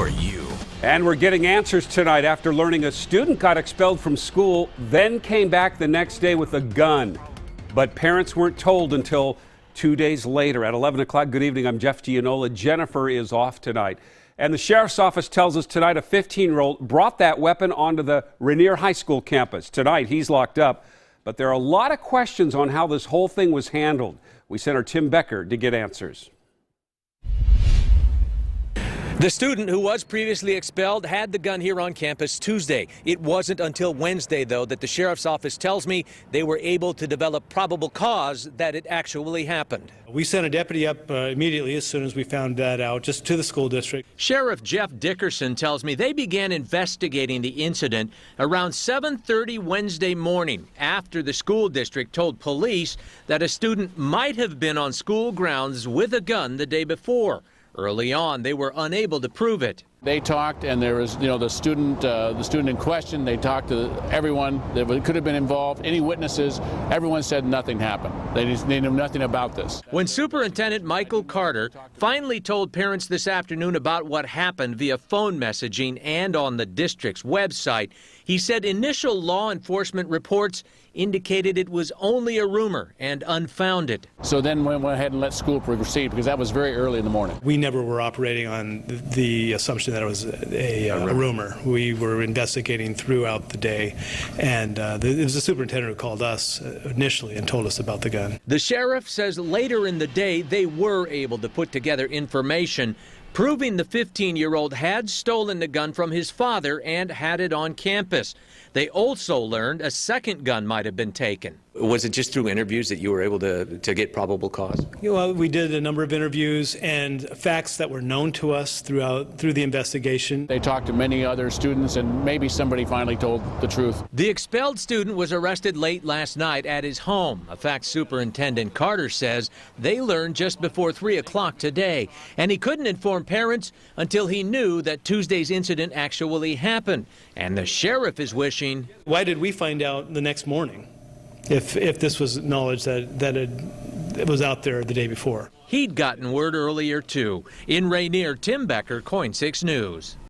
for you. And we're getting answers tonight after learning a student got expelled from school, then came back the next day with a gun. But parents weren't told until 2 days later at 11 o'clock. Good evening, I'm Jeff Gianola. Jennifer is off tonight. And the sheriff's office tells us tonight a 15-year-old brought that weapon onto the Rainier High School campus. Tonight, he's locked up. But there are a lot of questions on how this whole thing was handled. We sent our Tim Becker to get answers. The student who was previously expelled had the gun here on campus Tuesday. It wasn't until Wednesday, though, that the sheriff's office tells me they were able to develop probable cause that it actually happened. We sent a deputy up immediately as soon as we found that out, just to the school district. Sheriff Jeff Dickerson tells me they began investigating the incident around 7:30 Wednesday morning after the school district told police that a student might have been on school grounds with a gun the day before. Early on, they were unable to prove it. They talked, and there was, the student in question. They talked to everyone that could have been involved, any witnesses. Everyone said nothing happened. They knew nothing about this. When Superintendent Michael Carter finally told parents this afternoon about what happened via phone messaging and on the district's website, he said initial law enforcement reports indicated it was only a rumor and unfounded. So then we went ahead and let school proceed because that was very early in the morning. We never were operating on the assumption that it was a rumor. We were investigating throughout the day, and it was the superintendent who called us initially and told us about the gun. The sheriff says later in the day they were able to put together information proving the 15-year-old had stolen the gun from his father and had it on campus. They also learned a second gun might have been taken. Was it just through interviews that you were able to get probable cause? Well, we did a number of interviews and facts that were known to us through the investigation. They talked to many other students, and maybe somebody finally told the truth. The expelled student was arrested late last night at his home, a fact Superintendent Carter says they learned just before 3 o'clock today. And he couldn't inform parents until he knew that Tuesday's incident actually happened. And the sheriff is wishing... Why did we find out the next morning if this was knowledge that it was out there the day before? He'd gotten word earlier, too. In Rainier, Tim Becker, KOIN 6 News.